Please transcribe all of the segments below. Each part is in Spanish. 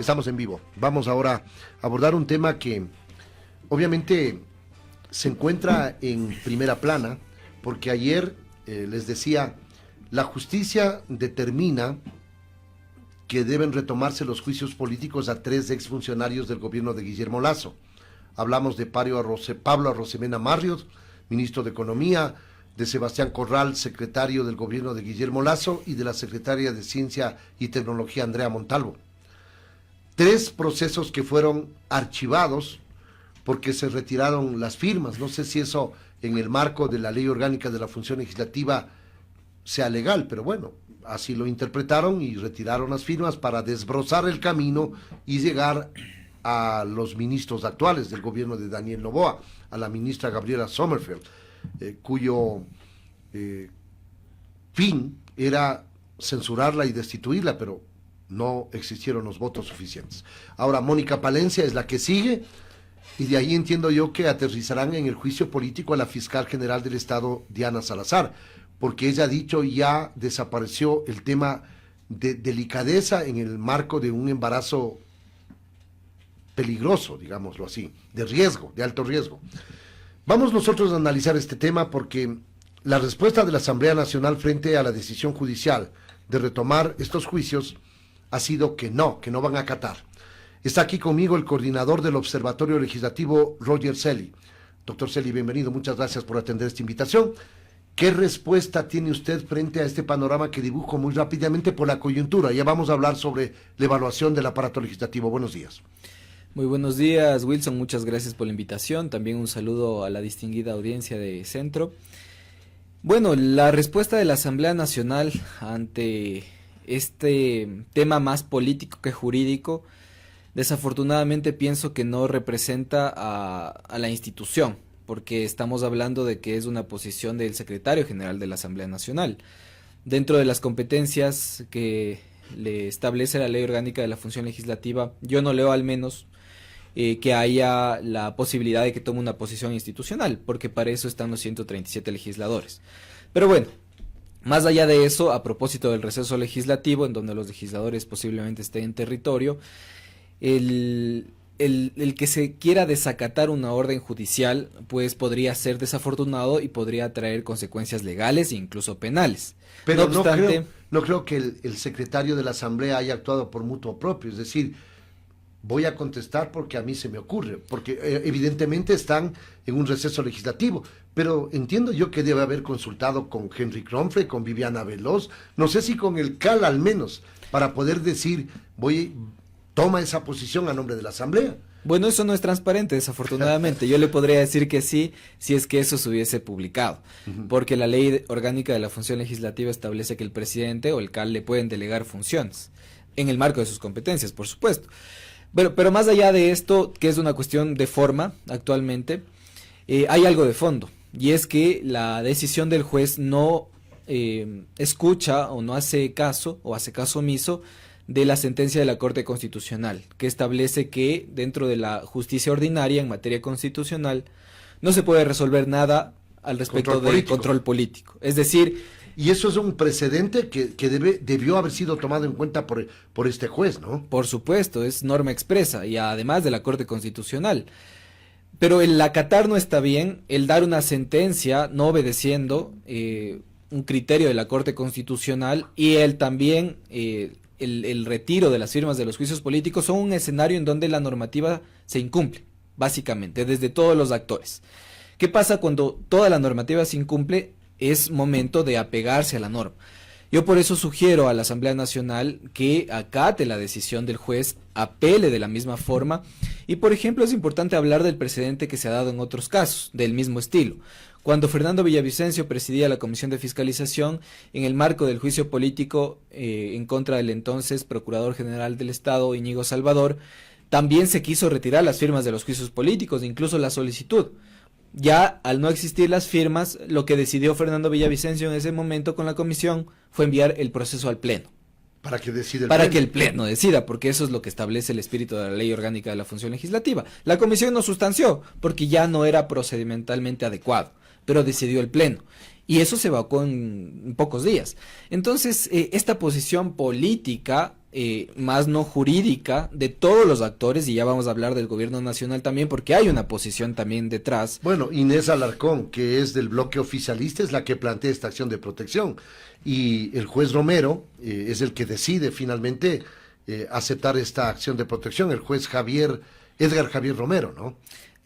Estamos en vivo. Vamos ahora a abordar un tema que obviamente se encuentra en primera plana, porque ayer les decía, la justicia determina que deben retomarse los juicios políticos a 3 exfuncionarios del gobierno de Guillermo Lasso. Hablamos de Pablo Arrosemena Marriott, ministro de Economía, de Sebastián Corral, secretario del gobierno de Guillermo Lasso, y de la secretaria de Ciencia y Tecnología, Andrea Montalvo. 3 procesos que fueron archivados porque se retiraron las firmas. No sé si eso en el marco de la Ley Orgánica de la Función Legislativa sea legal, pero bueno, así lo interpretaron y retiraron las firmas para desbrozar el camino y llegar a los ministros actuales del gobierno de Daniel Noboa, a la ministra Gabriela Sommerfeld, cuyo fin era censurarla y destituirla, pero no existieron los votos suficientes. Ahora Mónica Palencia es la que sigue, y de ahí entiendo yo que aterrizarán en el juicio político a la fiscal general del Estado, Diana Salazar, porque ella ha dicho ya desapareció el tema de delicadeza en el marco de un embarazo peligroso, digámoslo así, de riesgo, de alto riesgo. Vamos nosotros a analizar este tema porque la respuesta de la Asamblea Nacional frente a la decisión judicial de retomar estos juicios ha sido que no van a acatar. Está aquí conmigo el coordinador del Observatorio Legislativo, Roger Celi. Doctor Celi, bienvenido, muchas gracias por atender esta invitación. ¿Qué respuesta tiene usted frente a este panorama que dibujo muy rápidamente por la coyuntura? Ya vamos a hablar sobre la evaluación del aparato legislativo. Buenos días. Muy buenos días, Wilson, muchas gracias por la invitación. También un saludo a la distinguida audiencia de Centro. Bueno, la respuesta de la Asamblea Nacional ante este tema más político que jurídico, desafortunadamente pienso que no representa a la institución, porque estamos hablando de que es una posición del secretario general de la Asamblea Nacional. Dentro de las competencias que le establece la Ley Orgánica de la Función Legislativa, yo no leo al menos que haya la posibilidad de que tome una posición institucional, porque para eso están los 137 legisladores. Pero bueno, más allá de eso, a propósito del receso legislativo, en donde los legisladores posiblemente estén en territorio, el que se quiera desacatar una orden judicial, pues podría ser desafortunado y podría traer consecuencias legales e incluso penales. Pero no obstante, no creo que el secretario de la Asamblea haya actuado por mutuo propio, es decir, voy a contestar porque a mí se me ocurre, porque evidentemente están en un receso legislativo, pero entiendo yo que debe haber consultado con Henry Kronfle, con Viviana Veloz, no sé si con el CAL al menos, para poder decir, toma esa posición a nombre de la Asamblea. Bueno, eso no es transparente, desafortunadamente. Yo le podría decir que sí, si es que eso se hubiese publicado, porque la Ley Orgánica de la Función Legislativa establece que el presidente o el CAL le pueden delegar funciones, en el marco de sus competencias, por supuesto. Pero más allá de esto, que es una cuestión de forma actualmente, hay algo de fondo, y es que la decisión del juez no escucha o no hace caso, o hace caso omiso, de la sentencia de la Corte Constitucional, que establece que dentro de la justicia ordinaria en materia constitucional no se puede resolver nada al respecto del control político. Es decir, y eso es un precedente que debió haber sido tomado en cuenta por este juez, ¿no? Por supuesto, es norma expresa, y además de la Corte Constitucional. Pero el acatar no está bien, el dar una sentencia no obedeciendo un criterio de la Corte Constitucional, y el también el retiro de las firmas de los juicios políticos son un escenario en donde la normativa se incumple, básicamente, desde todos los actores. ¿Qué pasa cuando toda la normativa se incumple? Es momento de apegarse a la norma. Yo por eso sugiero a la Asamblea Nacional que acate la decisión del juez, apele de la misma forma, y por ejemplo es importante hablar del precedente que se ha dado en otros casos, del mismo estilo. Cuando Fernando Villavicencio presidía la Comisión de Fiscalización, en el marco del juicio político en contra del entonces Procurador General del Estado, Íñigo Salvador, también se quiso retirar las firmas de los juicios políticos, incluso la solicitud. Ya al no existir las firmas, lo que decidió Fernando Villavicencio en ese momento con la comisión fue enviar el proceso al Pleno. Para que decida Para que el Pleno decida, porque eso es lo que establece el espíritu de la Ley Orgánica de la Función Legislativa. La comisión no sustanció, porque ya no era procedimentalmente adecuado, pero decidió el Pleno. Y eso se evacó en pocos días. Entonces, esta posición política más no jurídica de todos los actores, y ya vamos a hablar del gobierno nacional también, porque hay una posición también detrás. Bueno, Inés Alarcón, que es del bloque oficialista, es la que plantea esta acción de protección, y el juez Romero es el que decide finalmente aceptar esta acción de protección, el juez Edgar Javier Romero, ¿no?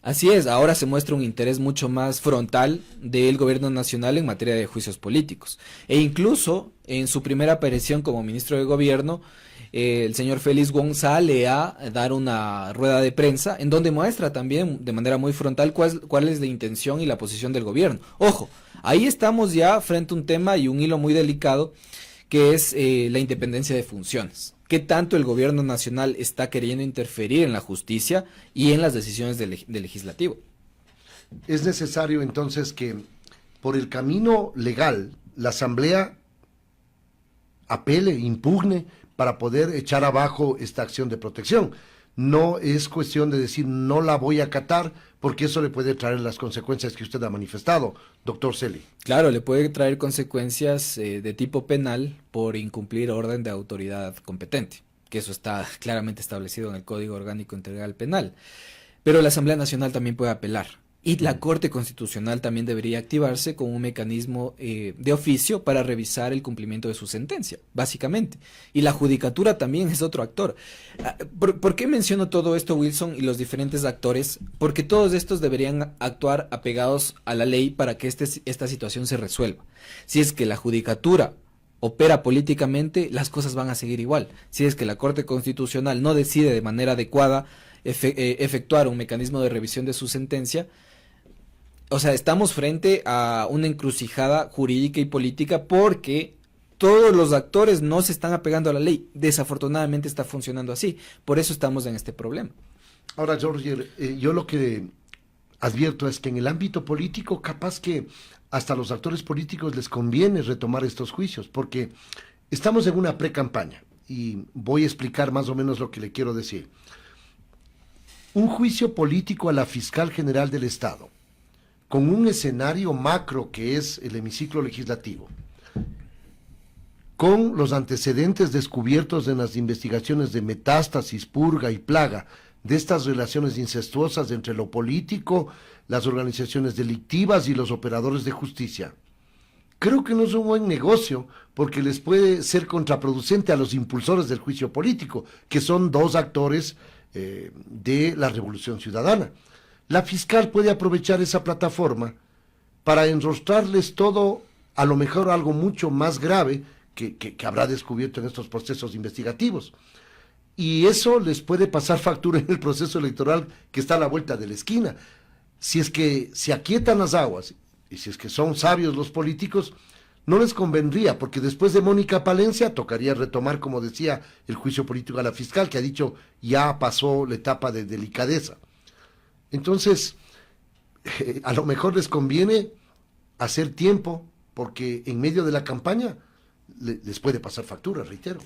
Así es, ahora se muestra un interés mucho más frontal del gobierno nacional en materia de juicios políticos. E incluso en su primera aparición como ministro de gobierno, el señor Félix Wong sale a dar una rueda de prensa en donde muestra también de manera muy frontal cuál es la intención y la posición del gobierno. Ojo, ahí estamos ya frente a un tema y un hilo muy delicado, que es la independencia de funciones. ¿Qué tanto el gobierno nacional está queriendo interferir en la justicia y en las decisiones del legislativo? Es necesario entonces que por el camino legal la Asamblea apele, impugne para poder echar abajo esta acción de protección. No es cuestión de decir no la voy a acatar, porque eso le puede traer las consecuencias que usted ha manifestado, doctor Celi. Claro, le puede traer consecuencias de tipo penal por incumplir orden de autoridad competente, que eso está claramente establecido en el Código Orgánico Integral Penal. Pero la Asamblea Nacional también puede apelar. Y la Corte Constitucional también debería activarse con un mecanismo de oficio para revisar el cumplimiento de su sentencia, básicamente. Y la Judicatura también es otro actor. ¿Por qué menciono todo esto, Wilson, y los diferentes actores? Porque todos estos deberían actuar apegados a la ley para que esta situación se resuelva. Si es que la Judicatura opera políticamente, las cosas van a seguir igual. Si es que la Corte Constitucional no decide de manera adecuada efectuar un mecanismo de revisión de su sentencia, o sea, estamos frente a una encrucijada jurídica y política porque todos los actores no se están apegando a la ley. Desafortunadamente está funcionando así. Por eso estamos en este problema. Ahora, Jorge, yo lo que advierto es que en el ámbito político, capaz que hasta a los actores políticos les conviene retomar estos juicios, porque estamos en una pre-campaña y voy a explicar más o menos lo que le quiero decir. Un juicio político a la fiscal general del Estado, con un escenario macro que es el hemiciclo legislativo, con los antecedentes descubiertos en las investigaciones de Metástasis, Purga y Plaga, de estas relaciones incestuosas entre lo político, las organizaciones delictivas y los operadores de justicia. Creo que no es un buen negocio porque les puede ser contraproducente a los impulsores del juicio político, que son dos actores de la Revolución Ciudadana. La fiscal puede aprovechar esa plataforma para enrostrarles todo, a lo mejor algo mucho más grave que habrá descubierto en estos procesos investigativos. Y eso les puede pasar factura en el proceso electoral que está a la vuelta de la esquina. Si es que se aquietan las aguas y si es que son sabios los políticos, no les convendría, porque después de Mónica Palencia tocaría retomar, como decía, el juicio político a la fiscal, que ha dicho ya pasó la etapa de delicadeza. Entonces, a lo mejor les conviene hacer tiempo, porque en medio de la campaña les puede pasar factura, reitero.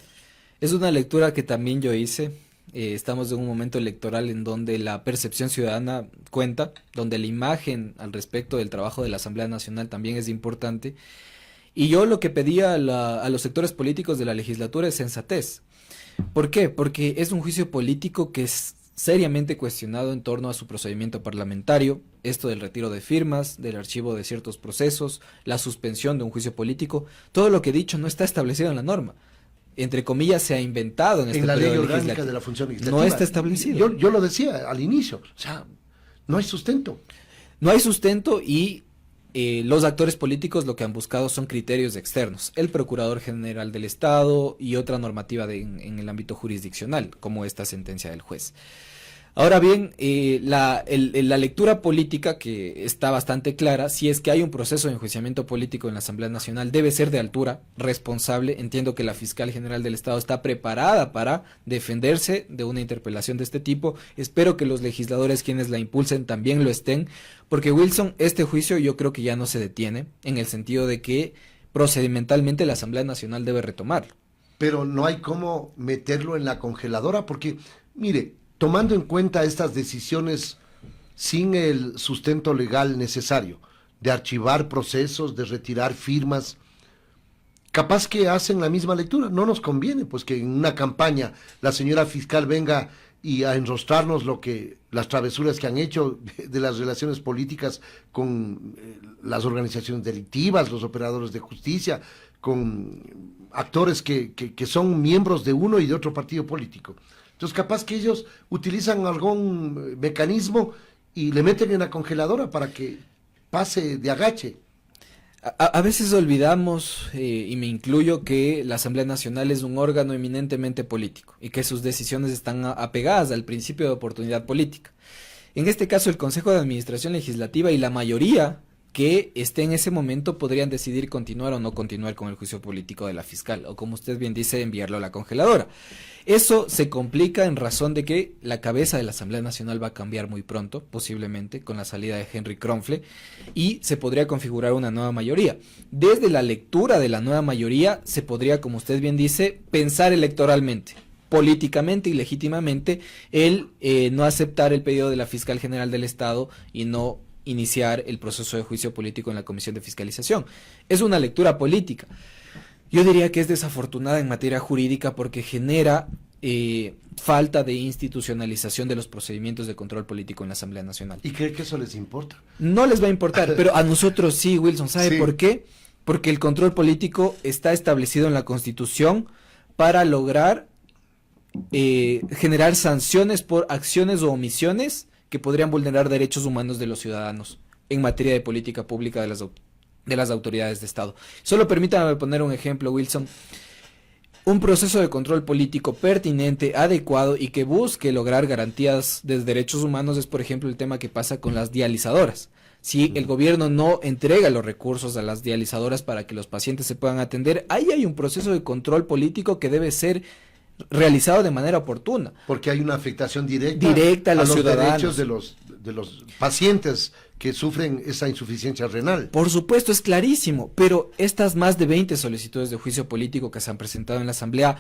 Es una lectura que también yo hice. Estamos en un momento electoral en donde la percepción ciudadana cuenta, donde la imagen al respecto del trabajo de la Asamblea Nacional también es importante. Y yo lo que pedía a los sectores políticos de la legislatura es sensatez. ¿Por qué? Porque es un juicio político que es seriamente cuestionado en torno a su procedimiento parlamentario, esto del retiro de firmas, del archivo de ciertos procesos, la suspensión de un juicio político, todo lo que he dicho no está establecido en la norma. Entre comillas, se ha inventado en este la ley periodo orgánica legislativo. de la función legislativa. No está establecido. Yo lo decía al inicio, o sea, no hay sustento. No hay sustento y los actores políticos lo que han buscado son criterios externos. El Procurador General del Estado y otra normativa en el ámbito jurisdiccional, como esta sentencia del juez. Ahora bien, la lectura política, que está bastante clara, si es que hay un proceso de enjuiciamiento político en la Asamblea Nacional, debe ser de altura, responsable. Entiendo que la Fiscal General del Estado está preparada para defenderse de una interpelación de este tipo. Espero que los legisladores quienes la impulsen también lo estén, porque Wilson, este juicio yo creo que ya no se detiene, en el sentido de que procedimentalmente la Asamblea Nacional debe retomarlo. Pero no hay cómo meterlo en la congeladora, porque, mire, tomando en cuenta estas decisiones sin el sustento legal necesario, de archivar procesos, de retirar firmas, capaz que hacen la misma lectura. No nos conviene, pues, que en una campaña la señora fiscal venga y a enrostrarnos las travesuras que han hecho de las relaciones políticas con las organizaciones delictivas, los operadores de justicia, con actores que son miembros de uno y de otro partido político. Entonces, capaz que ellos utilizan algún mecanismo y le meten en la congeladora para que pase de agache. A veces olvidamos, y me incluyo, que la Asamblea Nacional es un órgano eminentemente político y que sus decisiones están apegadas al principio de oportunidad política. En este caso, el Consejo de Administración Legislativa y la mayoría que esté en ese momento podrían decidir continuar o no continuar con el juicio político de la fiscal, o como usted bien dice, enviarlo a la congeladora. Eso se complica en razón de que la cabeza de la Asamblea Nacional va a cambiar muy pronto, posiblemente, con la salida de Henry Kronfle, y se podría configurar una nueva mayoría. Desde la lectura de la nueva mayoría, se podría, como usted bien dice, pensar electoralmente, políticamente y legítimamente, el no aceptar el pedido de la Fiscal General del Estado y no iniciar el proceso de juicio político en la Comisión de Fiscalización. Es una lectura política. Yo diría que es desafortunada en materia jurídica porque genera falta de institucionalización de los procedimientos de control político en la Asamblea Nacional. ¿Y cree que eso les importa? No les va a importar, pero a nosotros sí, Wilson. ¿Sabe por qué? Porque el control político está establecido en la Constitución para lograr generar sanciones por acciones o omisiones que podrían vulnerar derechos humanos de los ciudadanos en materia de política pública de las autoridades de Estado. Solo permítame poner un ejemplo, Wilson. Un proceso de control político pertinente, adecuado y que busque lograr garantías de derechos humanos es, por ejemplo, el tema que pasa con las dializadoras. Si el gobierno no entrega los recursos a las dializadoras para que los pacientes se puedan atender, ahí hay un proceso de control político que debe ser realizado de manera oportuna. Porque hay una afectación directa a los ciudadanos, derechos de los pacientes que sufren esa insuficiencia renal. Por supuesto, es clarísimo, pero estas más de 20 solicitudes de juicio político que se han presentado en la Asamblea,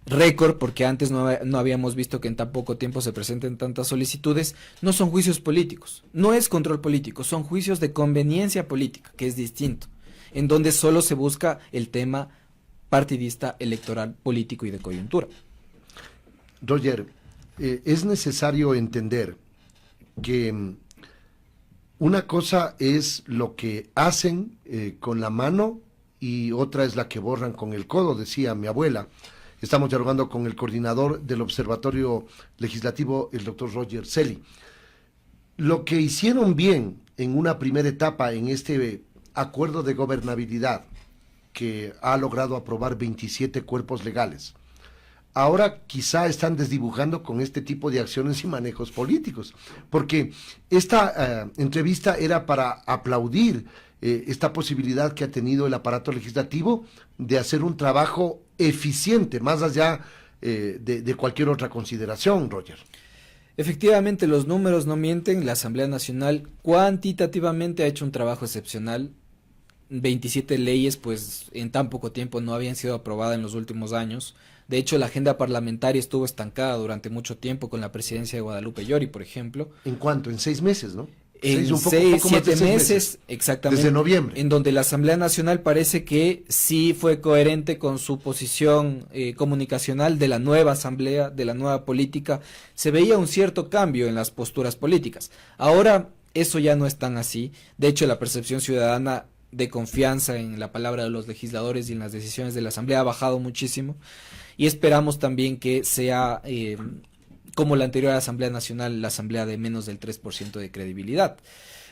récord, porque antes no habíamos visto que en tan poco tiempo se presenten tantas solicitudes, no son juicios políticos, no es control político, son juicios de conveniencia política, que es distinto, en donde solo se busca el tema partidista, electoral, político y de coyuntura. Roger, es necesario entender que una cosa es lo que hacen con la mano y otra es la que borran con el codo, decía mi abuela. Estamos dialogando con el coordinador del Observatorio Legislativo, el doctor Roger Celi. Lo que hicieron bien en una primera etapa en este acuerdo de gobernabilidad, que ha logrado aprobar 27 cuerpos legales. Ahora quizá están desdibujando con este tipo de acciones y manejos políticos, porque esta entrevista era para aplaudir esta posibilidad que ha tenido el aparato legislativo de hacer un trabajo eficiente, más allá de cualquier otra consideración, Roger. Efectivamente, los números no mienten, la Asamblea Nacional cuantitativamente ha hecho un trabajo excepcional. 27 leyes, pues en tan poco tiempo no habían sido aprobadas en los últimos años. De hecho, la agenda parlamentaria estuvo estancada durante mucho tiempo con la presidencia de Guadalupe Llori, por ejemplo. ¿En cuánto? En 6 meses, ¿no? En 7 meses, exactamente. Desde noviembre. En donde la Asamblea Nacional parece que sí fue coherente con su posición comunicacional de la nueva Asamblea, de la nueva política. Se veía un cierto cambio en las posturas políticas. Ahora, eso ya no es tan así. De hecho, la percepción ciudadana de confianza en la palabra de los legisladores y en las decisiones de la Asamblea ha bajado muchísimo y esperamos también que sea como la anterior Asamblea Nacional, la Asamblea de menos del 3% de credibilidad.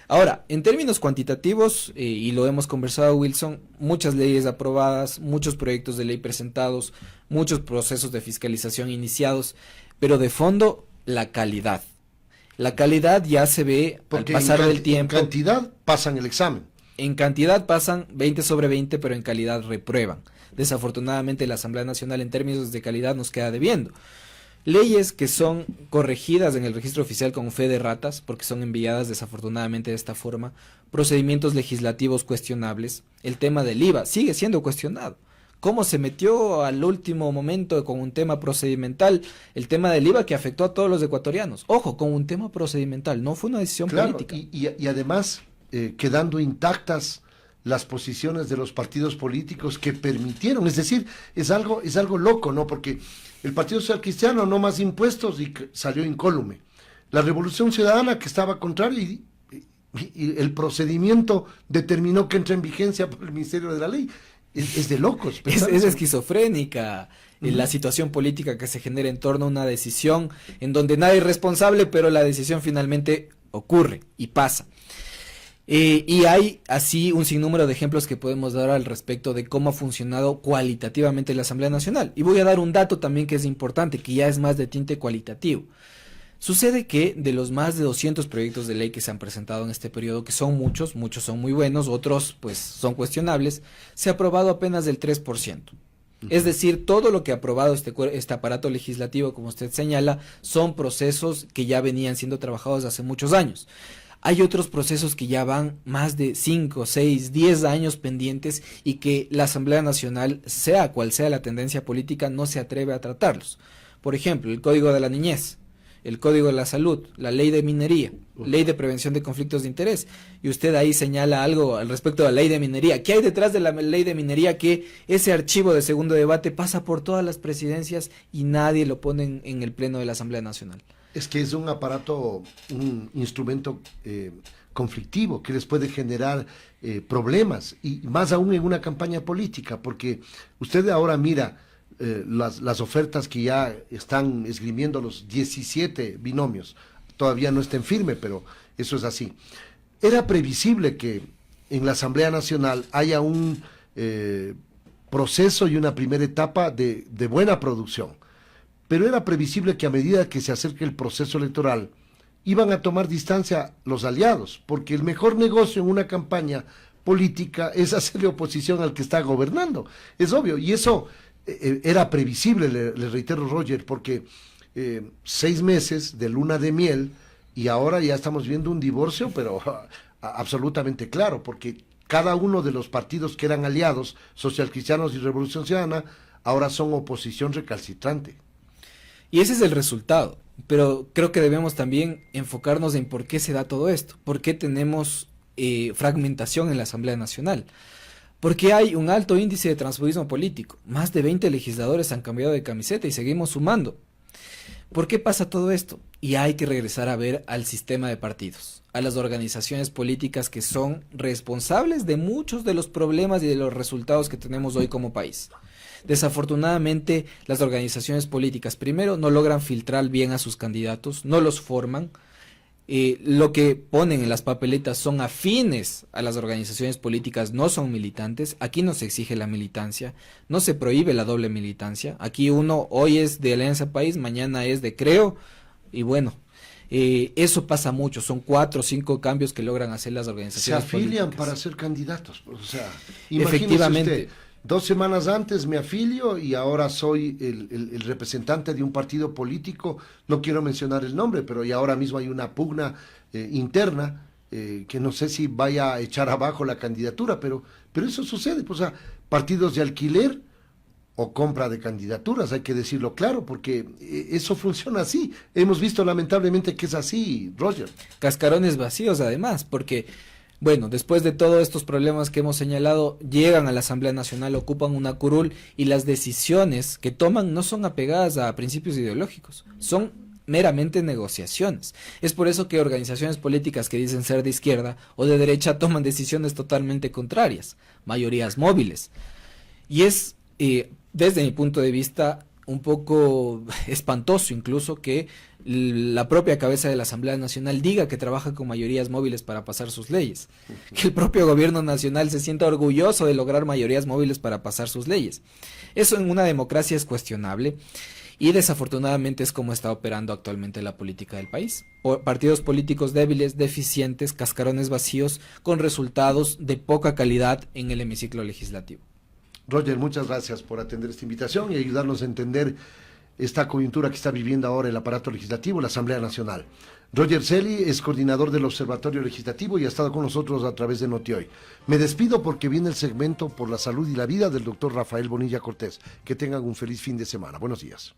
Ahora, en términos cuantitativos, y lo hemos conversado, Wilson, muchas leyes aprobadas, muchos proyectos de ley presentados, muchos procesos de fiscalización iniciados, pero de fondo, la calidad. La calidad ya se ve porque al pasar del tiempo. En cantidad pasan el examen. En cantidad pasan 20 sobre 20, pero en calidad reprueban. Desafortunadamente la Asamblea Nacional en términos de calidad nos queda debiendo. Leyes que son corregidas en el registro oficial con fe de ratas, porque son enviadas desafortunadamente de esta forma. Procedimientos legislativos cuestionables. El tema del IVA sigue siendo cuestionado. ¿Cómo se metió al último momento con un tema procedimental? El tema del IVA que afectó a todos los ecuatorianos. Ojo, con un tema procedimental, no fue una decisión política. Y además... quedando intactas las posiciones de los partidos políticos que permitieron, es decir, es algo loco, ¿no? Porque el Partido Social Cristiano no más impuestos y salió incólume. La Revolución Ciudadana, que estaba contraria, y el procedimiento determinó que entra en vigencia por el Ministerio de la Ley. Es de locos. Es esquizofrénica la situación política que se genera en torno a una decisión en donde nadie es responsable, pero la decisión finalmente ocurre y pasa. Y hay así un sinnúmero de ejemplos que podemos dar al respecto de cómo ha funcionado cualitativamente la Asamblea Nacional. Y voy a dar un dato también que es importante, que ya es más de tinte cualitativo. Sucede que de los más de 200 proyectos de ley que se han presentado en este periodo, que son muchos son muy buenos, otros pues son cuestionables, se ha aprobado apenas del 3%. Es decir, todo lo que ha aprobado este aparato legislativo, como usted señala, son procesos que ya venían siendo trabajados hace muchos años. Hay otros procesos que ya van más de 5, 6, 10 años pendientes y que la Asamblea Nacional, sea cual sea la tendencia política, no se atreve a tratarlos. Por ejemplo, el Código de la Niñez, el Código de la Salud, la Ley de Minería, Ley de Prevención de Conflictos de Interés. Y usted ahí señala algo al respecto de la Ley de Minería. ¿Qué hay detrás de la Ley de Minería? Que ese archivo de segundo debate pasa por todas las presidencias y nadie lo pone en el Pleno de la Asamblea Nacional. Es que es un aparato, un instrumento conflictivo que les puede generar problemas, y más aún en una campaña política, porque usted ahora mira las ofertas que ya están esgrimiendo los 17 binomios. Todavía no está en firme, pero eso es así. Era previsible que en la Asamblea Nacional haya un proceso y una primera etapa de buena producción, pero era previsible que a medida que se acerque el proceso electoral iban a tomar distancia los aliados, porque el mejor negocio en una campaña política es hacerle oposición al que está gobernando. Es obvio, y eso era previsible, le reitero, Roger, porque 6 meses de luna de miel y ahora ya estamos viendo un divorcio, pero absolutamente claro, porque cada uno de los partidos que eran aliados, socialcristianos y Revolución Ciudadana, ahora son oposición recalcitrante. Y ese es el resultado, pero creo que debemos también enfocarnos en por qué se da todo esto, por qué tenemos fragmentación en la Asamblea Nacional. Porque hay un alto índice de transfugismo político. Más de 20 legisladores han cambiado de camiseta y seguimos sumando. ¿Por qué pasa todo esto? Y hay que regresar a ver al sistema de partidos, a las organizaciones políticas que son responsables de muchos de los problemas y de los resultados que tenemos hoy como país. Desafortunadamente, las organizaciones políticas, primero, no logran filtrar bien a sus candidatos, no los forman. Lo que ponen en las papeletas son afines a las organizaciones políticas, no son militantes. Aquí no se exige la militancia, no se prohíbe la doble militancia. Aquí uno hoy es de Alianza País, mañana es de Creo, y bueno, eso pasa mucho. Son 4 o 5 cambios que logran hacer las organizaciones políticas. Se afilian para ser candidatos, o sea, efectivamente. Usted, 2 semanas antes me afilio y ahora soy el representante de un partido político, no quiero mencionar el nombre, pero ya ahora mismo hay una pugna interna que no sé si vaya a echar abajo la candidatura, pero eso sucede, pues, o sea, partidos de alquiler o compra de candidaturas, hay que decirlo claro, porque eso funciona así. Hemos visto lamentablemente que es así, Roger. Cascarones vacíos además, porque bueno, después de todos estos problemas que hemos señalado, llegan a la Asamblea Nacional, ocupan una curul y las decisiones que toman no son apegadas a principios ideológicos, son meramente negociaciones. Es por eso que organizaciones políticas que dicen ser de izquierda o de derecha toman decisiones totalmente contrarias, mayorías móviles. Y es, desde mi punto de vista, un poco espantoso incluso que la propia cabeza de la Asamblea Nacional diga que trabaja con mayorías móviles para pasar sus leyes, que el propio gobierno nacional se sienta orgulloso de lograr mayorías móviles para pasar sus leyes. Eso en una democracia es cuestionable y desafortunadamente es como está operando actualmente la política del país. Partidos políticos débiles, deficientes, cascarones vacíos, con resultados de poca calidad en el hemiciclo legislativo. Roger, muchas gracias por atender esta invitación y ayudarnos a entender esta coyuntura que está viviendo ahora el aparato legislativo, la Asamblea Nacional. Roger Celi es coordinador del Observatorio Legislativo y ha estado con nosotros a través de Notioy. Me despido porque viene el segmento por la salud y la vida del doctor Rafael Bonilla Cortés. Que tengan un feliz fin de semana. Buenos días.